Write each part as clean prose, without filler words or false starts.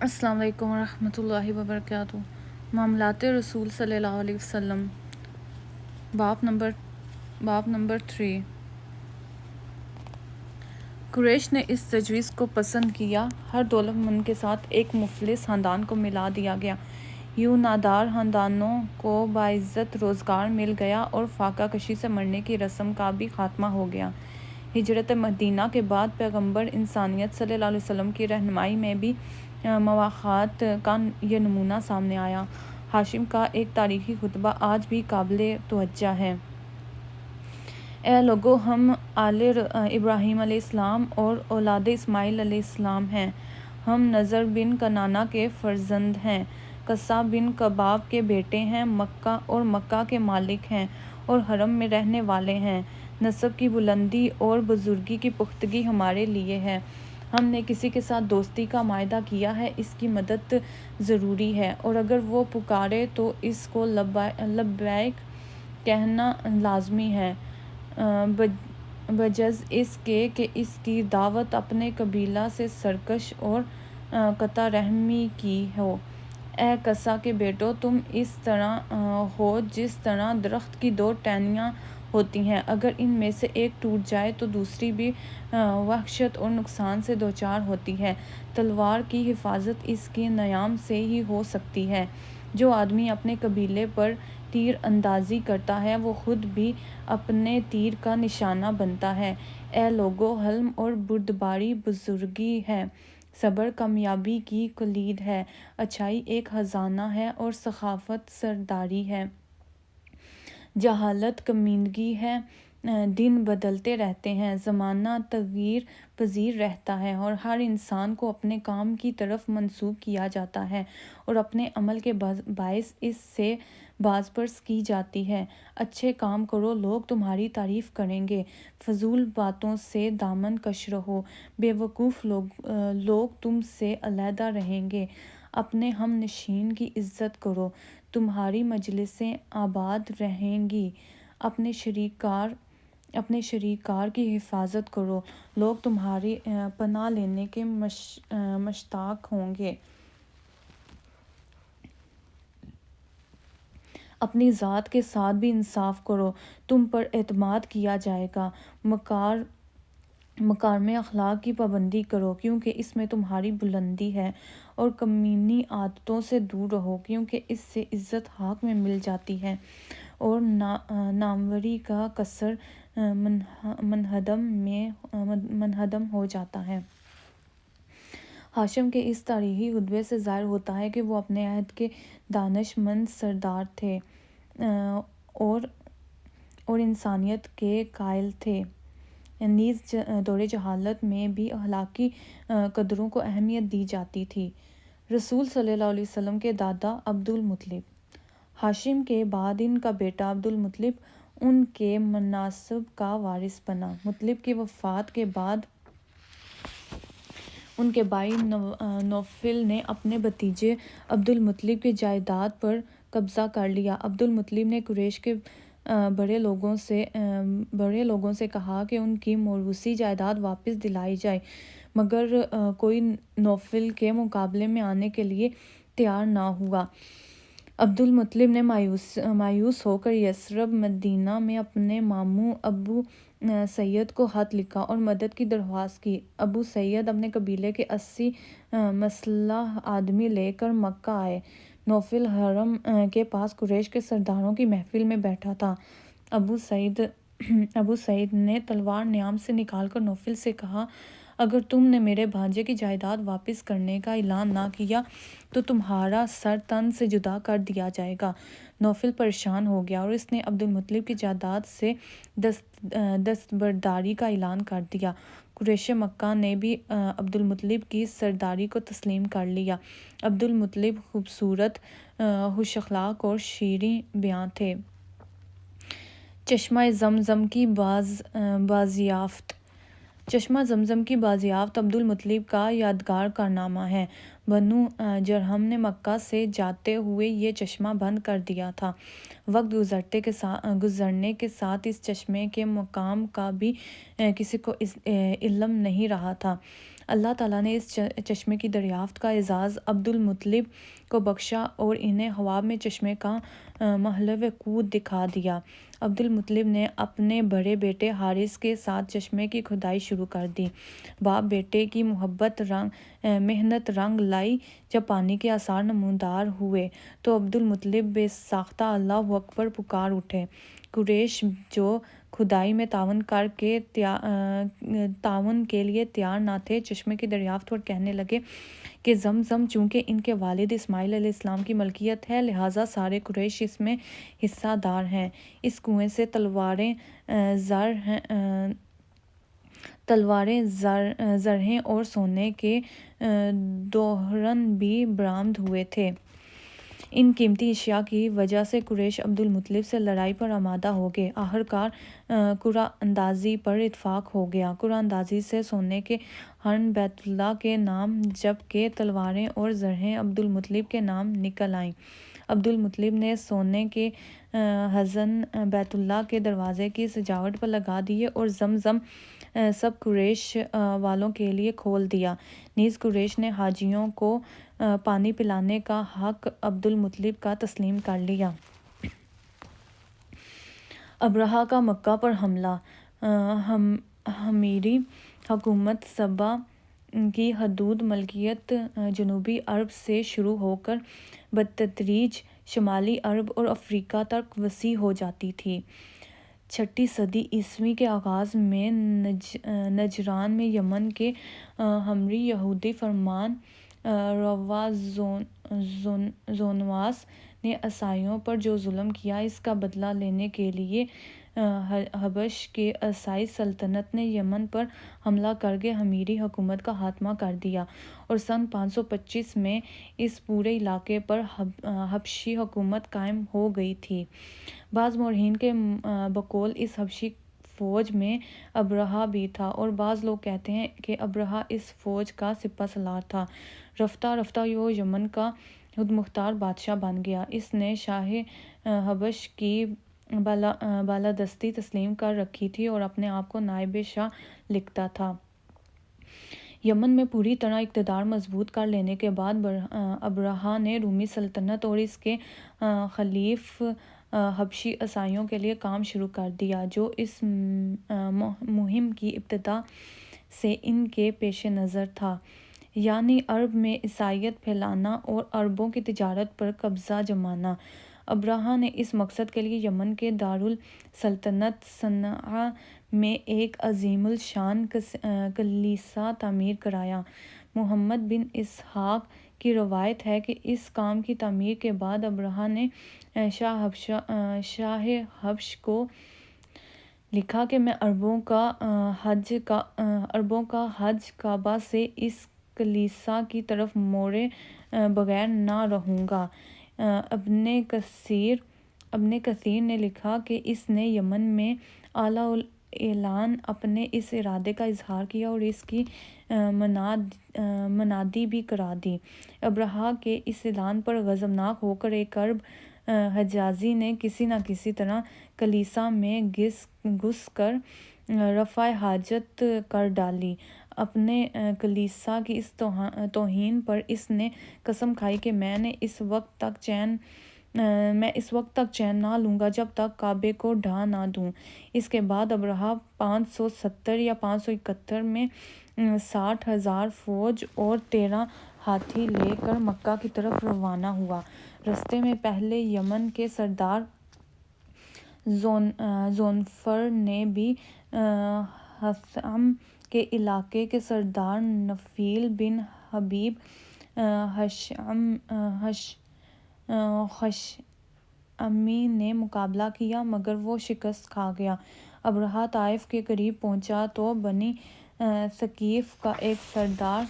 السلام علیکم ورحمۃ اللہ وبرکاتہ۔ معاملات رسول صلی اللہ علیہ وسلم، باب نمبر 3۔ قریش نے اس تجویز کو پسند کیا۔ ہر دولت مند کے ساتھ ایک مفلس خاندان کو ملا دیا گیا۔ یوں نادار خاندانوں کو باعزت روزگار مل گیا اور فاقہ کشی سے مرنے کی رسم کا بھی خاتمہ ہو گیا۔ ہجرت مدینہ کے بعد پیغمبر انسانیت صلی اللہ علیہ وسلم کی رہنمائی میں بھی مواخات کا یہ نمونہ سامنے آیا۔ ہاشم کا ایک تاریخی خطبہ آج بھی قابل توجہ ہے۔ اے لوگو، ہم آل ابراہیم علیہ السلام اور اولاد اسماعیل علیہ السلام ہیں۔ ہم نضر بن کنانہ کے فرزند ہیں، قصہ بن کباب کے بیٹے ہیں، مکہ اور مکہ کے مالک ہیں اور حرم میں رہنے والے ہیں۔ نسب کی بلندی اور بزرگی کی پختگی ہمارے لیے ہے۔ ہم نے کسی کے ساتھ دوستی کا معاہدہ کیا ہے، اس کی مدد ضروری ہے، اور اگر وہ پکارے تو اس کو لبیک کہنا لازمی ہے، بجز اس کے کہ اس کی دعوت اپنے قبیلہ سے سرکش اور قطع رحمی کی ہو۔ اے قصہ کے بیٹو، تم اس طرح ہو جس طرح درخت کی دو ٹہنیاں ہوتی ہیں، اگر ان میں سے ایک ٹوٹ جائے تو دوسری بھی وحشت اور نقصان سے دوچار ہوتی ہے۔ تلوار کی حفاظت اس کی نیام سے ہی ہو سکتی ہے۔ جو آدمی اپنے قبیلے پر تیر اندازی کرتا ہے وہ خود بھی اپنے تیر کا نشانہ بنتا ہے۔ اے لوگو، حلم اور بردباری بزرگی ہے، صبر کامیابی کی کلید ہے، اچھائی ایک خزانہ ہے اور سخاوت سرداری ہے۔ جہالت کمینگی ہے، دن بدلتے رہتے ہیں، زمانہ تغیر پذیر رہتا ہے اور ہر انسان کو اپنے کام کی طرف منسوب کیا جاتا ہے اور اپنے عمل کے باعث اس سے باز پرس کی جاتی ہے۔ اچھے کام کرو، لوگ تمہاری تعریف کریں گے، فضول باتوں سے دامن کش رہو، بے وقوف لوگ تم سے علیحدہ رہیں گے، اپنے ہم نشین کی عزت کرو، تمہاری مجلسیں آباد رہیں گی، اپنے شریک کار کی حفاظت کرو، لوگ تمہاری پناہ لینے کے مشتاق ہوں گے، اپنی ذات کے ساتھ بھی انصاف کرو، تم پر اعتماد کیا جائے گا، مکارم اخلاق کی پابندی کرو کیونکہ اس میں تمہاری بلندی ہے، اور کمینی عادتوں سے دور رہو کیونکہ اس سے عزت حق میں مل جاتی ہے اور ناموری کا قصر منہدم ہو جاتا ہے۔ ہاشم کے اس تاریخی خطبے سے ظاہر ہوتا ہے کہ وہ اپنے عہد کے دانش مند سردار تھے اور انسانیت کے قائل تھے، نیز دور جہالت میں بھی اخلاقی قدروں کو اہمیت دی جاتی تھی۔ رسول صلی اللہ علیہ وسلم کے دادا عبد المطلب۔ ہاشم کے بعد ان کا بیٹا عبد المطلب ان کے مناصب کا وارث بنا۔ مطلب کی وفات کے بعد ان کے بھائی نوفل نے اپنے بھتیجے عبد المطلب کی جائیداد پر قبضہ کر لیا۔ عبد المطلب نے قریش کے بڑے لوگوں سے کہا کہ ان کی موروثی جائیداد واپس دلائی جائے، مگر کوئی نوفل کے مقابلے میں آنے کے لیے تیار نہ ہوا۔ عبد المطلب نے مایوس ہو کر یثرب مدینہ میں اپنے ماموں ابو سعید کو خط لکھا اور مدد کی درخواست کی۔ ابو سعید اپنے قبیلے کے 80 مسلح آدمی لے کر مکہ آئے۔ نوفل حرم کے پاس قریش کے سرداروں کی محفل میں بیٹھا تھا۔ ابو سعید نے تلوار نیام سے نکال کر نوفل سے کہا، اگر تم نے میرے بھانجے کی جائیداد واپس کرنے کا اعلان نہ کیا تو تمہارا سر تن سے جدا کر دیا جائے گا۔ نوفل پریشان ہو گیا اور اس نے عبد المطلب کی جائیداد سے دستبرداری کا اعلان کر دیا۔ قریش مکہ نے بھی عبد المطلب کی سرداری کو تسلیم کر لیا۔ عبد المطلب خوبصورت، خوش اخلاق اور شیریں بیان تھے۔ چشمہ زمزم کی بازیافت۔ چشمہ زمزم کی بازیافت عبد المطلب کا یادگار کارنامہ ہے۔ بنو جرہم نے مکہ سے جاتے ہوئے یہ چشمہ بند کر دیا تھا۔ وقت گزرنے کے ساتھ اس چشمے کے مقام کا بھی کسی کو علم نہیں رہا تھا۔ اللہ تعالیٰ نے اس چشمے کی دریافت کا اعزاز عبد المطلب کو بخشا اور انہیں ہوا میں چشمے کا محل وقوع دکھا دیا۔ عبد المطلب نے اپنے بڑے بیٹے حارث کے ساتھ چشمے کی کھدائی شروع کر دی۔ باپ بیٹے کی محنت رنگ لائی۔ جب پانی کے آثار نمودار ہوئے تو عبد المطلب بے ساختہ اللہ اکبر پکار اٹھے۔ قریش جو کھدائی میں تعاون کے لیے تیار نہ تھے، چشمے کی دریافت پر کہنے لگے کہ زمزم چونکہ ان کے والد اسماعیل علیہ السلام کی ملکیت ہے، لہٰذا سارے قریش اس میں حصہ دار ہیں۔ اس کنویں سے تلواریں، زرہیں اور سونے کے دورن بھی برآمد ہوئے تھے۔ ان قیمتی اشیاء کی وجہ سے قریش عبد المطلب سے لڑائی پر آمادہ ہو گئے۔ آخرکار قرعہ اندازی پر اتفاق ہو گیا۔ قرعہ اندازی سے سونے کے ہرن بیت اللہ کے نام جبکہ تلواریں اور زرہیں عبد المطلب کے نام نکل آئیں۔ عبد المطلب نے سونے کے ہرن بیت اللہ کے دروازے کی سجاوٹ پر لگا دیے اور زمزم سب قریش والوں کے لیے کھول دیا۔ نیز قریش نے حاجیوں کو پانی پلانے کا حق عبد المطلب کا تسلیم کر لیا۔ ابرہہ کا مکہ پر حملہ۔ ہمیری حکومت سبا کی حدود ملکیت جنوبی عرب سے شروع ہو کر بتدریج شمالی عرب اور افریقہ تک وسیع ہو جاتی تھی۔ 6 صدی عیسوی کے آغاز میں نجران میں یمن کے ہمری یہودی فرمان روا زونواس نے عیسائیوں پر جو ظلم کیا، اس کا بدلہ لینے کے لیے حبش کی عیسائی سلطنت نے یمن پر حملہ کر کے ہمیری حکومت کا خاتمہ کر دیا اور سن 525 میں اس پورے علاقے پر حبشی حکومت قائم ہو گئی تھی۔ بعض مورخین کے بقول اس حبشی فوج میں ابرہہ بھی تھا اور بعض لوگ کہتے ہیں کہ ابرہہ اس فوج کا سپہ سالار تھا۔ رفتہ رفتہ وہ یمن کا خود مختار بادشاہ بن گیا۔ اس نے شاہ حبش کی بالادستی تسلیم کر رکھی تھی اور اپنے آپ کو نائب شاہ لکھتا تھا۔ یمن میں پوری طرح اقتدار مضبوط کر لینے کے بعد ابرہہ نے رومی سلطنت اور اس کے خلیف حبشی عیسائیوں کے لیے کام شروع کر دیا، جو اس مہم کی ابتدا سے ان کے پیش نظر تھا، یعنی عرب میں عیسائیت پھیلانا اور عربوں کی تجارت پر قبضہ جمانا۔ ابرہہ نے اس مقصد کے لیے یمن کے دارالسلطنت صنعا میں ایک عظیم الشان کلیسا تعمیر کرایا۔ محمد بن اسحاق کی روایت ہے کہ اس کام کی تعمیر کے بعد ابرہہ نے شاہ حبش کو لکھا کہ میں عربوں کا حج کعبہ سے اس کلیسا کی طرف موڑے بغیر نہ رہوں گا۔ ابن کثیر نے لکھا کہ اس نے یمن میں اعلیٰ اعلان اپنے اس ارادے کا اظہار کیا اور اس کی منادی بھی کرا دی۔ ابرہہ کے اس اعلان پر غضبناک ہو کر ایک عرب حجازی نے کسی نہ کسی طرح کلیسا میں گھس کر رفع حاجت کر ڈالی۔ اپنے کلیسا کی اس توہین پر اس نے قسم کھائی کہ میں اس وقت تک چین نہ لوں گا جب تک کعبے کو ڈھا نہ دوں۔ اس کے بعد ابرہہ 570 یا 571 میں 60,000 فوج اور 13 ہاتھی لے کر مکہ کی طرف روانہ ہوا۔ رستے میں پہلے یمن کے سردار زونفر نے بھی ہثعم کے علاقے کے سردار نفیل بن حبیب خشعمی نے مقابلہ کیا مگر وہ شکست کھا گیا۔ ابرہہ طائف کے قریب پہنچا تو بنی ثقیف کا ایک سردار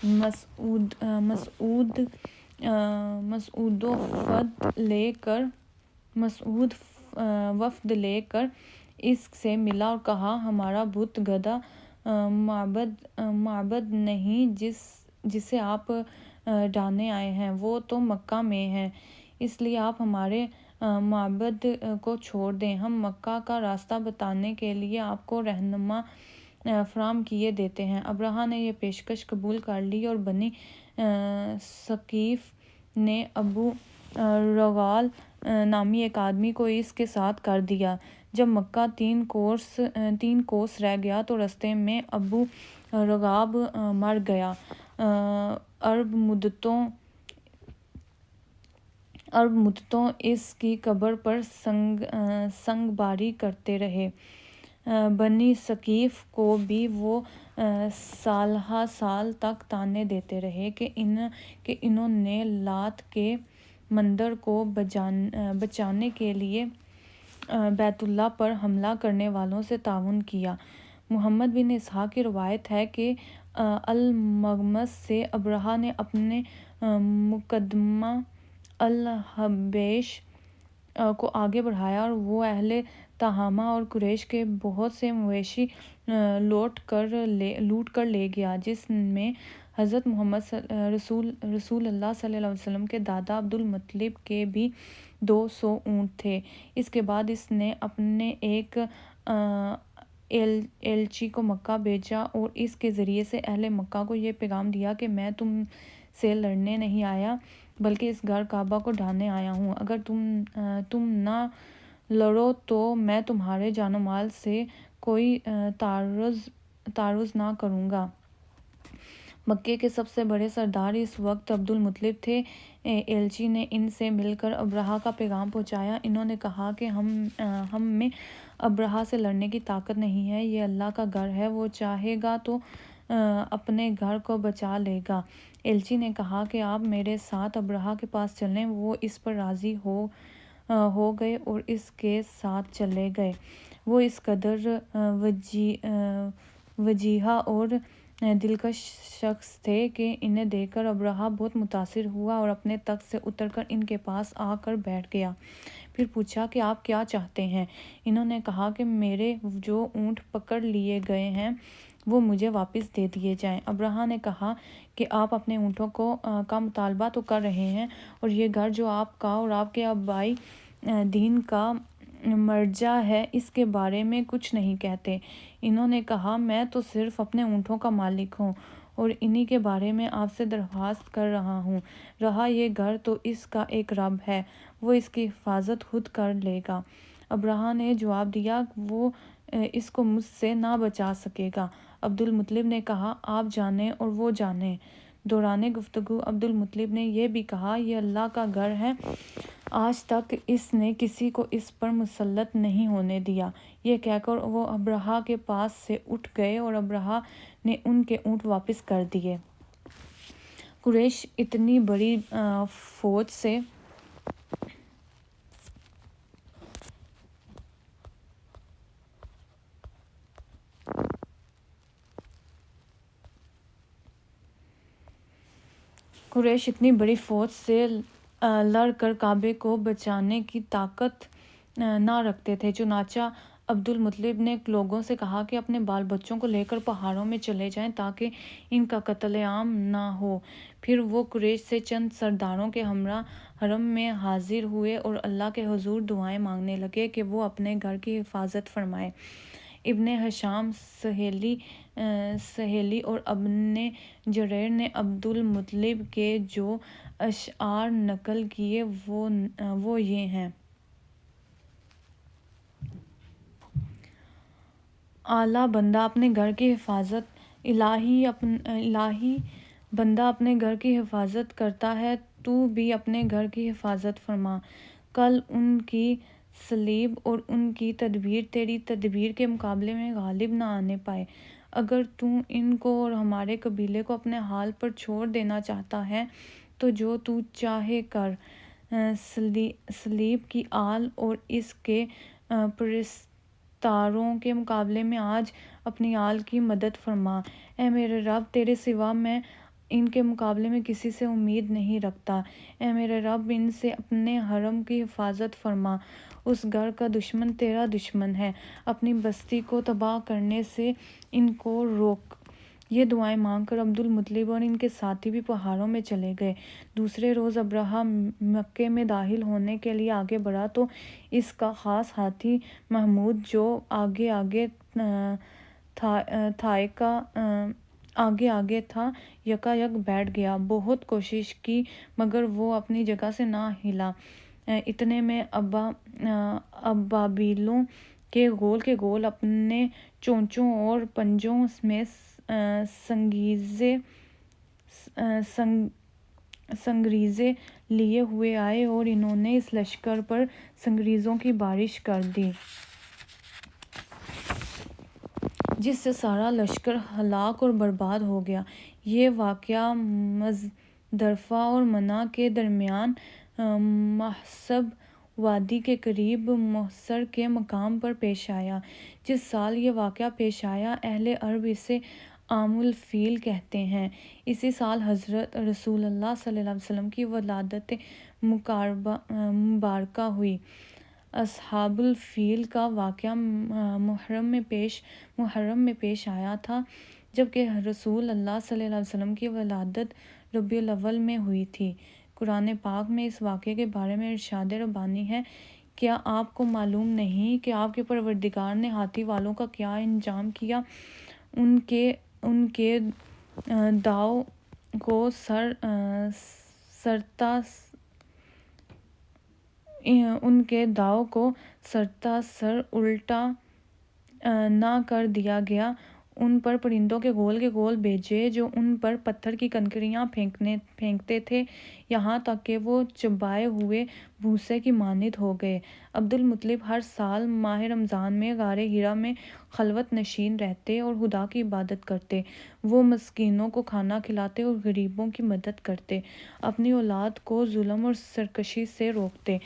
مسعود وفد لے کر اس سے ملا اور کہا ہمارا بت گدھا معبد نہیں جسے آپ ڈھانے آئے ہیں، وہ تو مکہ میں ہے، اس لیے آپ ہمارے معبد کو چھوڑ دیں، ہم مکہ کا راستہ بتانے کے لیے آپ کو رہنما فراہم کیے دیتے ہیں۔ ابرہہ نے یہ پیشکش قبول کر لی اور بنی ثقیف نے ابو رغال نامی ایک آدمی کو اس کے ساتھ کر دیا۔ جب مکہ 3 کوس رہ گیا تو رستے میں ابو رغاب مر گیا۔ عرب مدتوں اس کی قبر پر سنگ باری کرتے رہے۔ بنی ثقیف کو بھی وہ سالہ سال تک طعنے دیتے رہے کہ انہوں نے لات کے مندر کو بچانے کے لیے بیت اللہ پر حملہ کرنے والوں سے تعاون کیا۔ محمد بن اسحاق کی روایت ہے کہ المغمس سے ابرہہ نے اپنے مقدمہ الحبیش کو آگے بڑھایا اور وہ اہل تہامہ اور قریش کے بہت سے مویشی لوٹ کر لے گیا، جس میں حضرت محمد رسول اللہ صلی اللہ علیہ وسلم کے دادا عبد المطلب کے بھی 200 اونٹ تھے۔ اس کے بعد اس نے اپنے ایک ایلچی کو مکہ بھیجا اور اس کے ذریعے سے اہل مکہ کو یہ پیغام دیا کہ میں تم سے لڑنے نہیں آیا بلکہ اس گھر کعبہ کو ڈھانے آیا ہوں۔ اگر تم نہ لڑو تو میں تمہارے جان و مال سے کوئی تعرض نہ کروں گا۔ مکے کے سب سے بڑے سردار اس وقت عبد المطلب تھے۔ ایلچی نے ان سے مل کر ابرہہ کا پیغام پہنچایا۔ انہوں نے کہا کہ ہم میں ابرہہ سے لڑنے کی طاقت نہیں ہے، یہ اللہ کا گھر ہے، وہ چاہے گا تو اپنے گھر کو بچا لے گا۔ ایلچی نے کہا کہ آپ میرے ساتھ ابرہہ کے پاس چلیں۔ وہ اس پر راضی ہو گئے اور اس کے ساتھ چلے گئے۔ وہ اس قدر وجیح اور دلکش شخص تھے کہ انہیں دیکھ کر ابرہہ بہت متاثر ہوا اور اپنے تخت سے اتر کر ان کے پاس آ کر بیٹھ گیا۔ پھر پوچھا کہ آپ کیا چاہتے ہیں؟ انہوں نے کہا کہ میرے جو اونٹ پکڑ لیے گئے ہیں وہ مجھے واپس دے دیے جائیں۔ ابرہہ نے کہا کہ آپ اپنے اونٹوں کا مطالبہ تو کر رہے ہیں اور یہ گھر جو آپ کا اور آپ کے آبائی دین کا مرجع ہے اس کے بارے میں کچھ نہیں کہتے۔ انہوں نے کہا میں تو صرف اپنے اونٹوں کا مالک ہوں اور انہی کے بارے میں آپ سے درخواست کر رہا ہوں۔ رہا یہ گھر تو اس کا ایک رب ہے، وہ اس کی حفاظت خود کر لے گا۔ ابرہہ نے جواب دیا وہ اس کو مجھ سے نہ بچا سکے گا۔ عبد المطلب نے کہا آپ جانیں اور وہ جانیں۔ دوران گفتگو عبد المطلب نے یہ بھی کہا یہ اللہ کا گھر ہے، آج تک اس نے کسی کو اس پر مسلط نہیں ہونے دیا۔ یہ کہہ کر وہ ابرہہ کے پاس سے اٹھ گئے اور ابرہہ نے ان کے اونٹ واپس کر دیے۔ قریش اتنی بڑی فوج سے لڑ کر کعبے کو بچانے کی طاقت نہ رکھتے تھے۔ چنانچہ عبد المطلب نے لوگوں سے کہا کہ اپنے بال بچوں کو لے کر پہاڑوں میں چلے جائیں تاکہ ان کا قتل عام نہ ہو۔ پھر وہ قریش سے چند سرداروں کے ہمراہ حرم میں حاضر ہوئے اور اللہ کے حضور دعائیں مانگنے لگے کہ وہ اپنے گھر کی حفاظت فرمائے۔ ابن ہشام سہیلی اور ابن جریر نے عبد المطلب کے جو اشعار نقل کیے وہ یہ ہیں۔ اعلیٰ بندہ اپنے گھر کی حفاظت الہی بندہ اپنے گھر کی حفاظت کرتا ہے، تو بھی اپنے گھر کی حفاظت فرما۔ کل ان کی صلیب اور ان کی تدبیر تیری تدبیر کے مقابلے میں غالب نہ آنے پائے۔ اگر تو ان کو اور ہمارے قبیلے کو اپنے حال پر چھوڑ دینا چاہتا ہے تو جو تو چاہے کر۔ صلیب کی آل اور اس کے پرستاروں کے مقابلے میں آج اپنی آل کی مدد فرما۔ اے میرے رب تیرے سوا میں ان کے مقابلے میں کسی سے امید نہیں رکھتا۔ اے میرے رب ان سے اپنے حرم کی حفاظت فرما۔ اس گھر کا دشمن تیرا دشمن ہے، اپنی بستی کو تباہ کرنے سے ان کو روک۔ یہ دعائیں مانگ کر عبد المطلب اور ان کے ساتھی بھی پہاڑوں میں چلے گئے۔ دوسرے روز ابرہہ مکے میں داخل ہونے کے لیے آگے بڑھا تو اس کا خاص ہاتھی محمود جو آگے تھائے کا آگے آگے تھا، یکایک بیٹھ گیا۔ بہت کوشش کی مگر وہ اپنی جگہ سے نہ ہلا۔ اتنے میں ابابیلوں کے گول اپنے چونچوں اور پنجوں میں سنگریزے لیے ہوئے آئے اور انہوں نے اس لشکر پر سنگریزوں کی بارش کر دی، جس سے سارا لشکر ہلاک اور برباد ہو گیا۔ یہ واقعہ مزدلفہ اور منا کے درمیان محصب وادی کے قریب محصر کے مقام پر پیش آیا۔ جس سال یہ واقعہ پیش آیا، اہل عرب اسے عام الفیل کہتے ہیں۔ اسی سال حضرت رسول اللہ صلی اللہ علیہ وسلم کی ولادت مبارکہ ہوئی۔ اصحاب الفیل کا واقعہ محرم میں پیش آیا تھا، جبکہ رسول اللہ صلی اللہ علیہ وسلم کی ولادت ربیع الاول میں ہوئی تھی۔ قرآن پاک میں اس واقعے کے بارے میں ارشاد ربانی ہے، کیا آپ کو معلوم نہیں کہ آپ کے پروردگار نے ہاتھی والوں کا کیا انجام کیا؟ ان کے داؤ کو سرتاسر الٹا نہ کر دیا گیا، ان پر پرندوں کے گول بھیجے جو ان پر پتھر کی کنکریاں پھینکتے تھے، یہاں تک کہ وہ چبائے ہوئے بھوسے کی مانند ہو گئے۔ عبد المطلب ہر سال ماہ رمضان میں غار حرا میں خلوت نشین رہتے اور خدا کی عبادت کرتے۔ وہ مسکینوں کو کھانا کھلاتے اور غریبوں کی مدد کرتے، اپنی اولاد کو ظلم اور سرکشی سے روکتے۔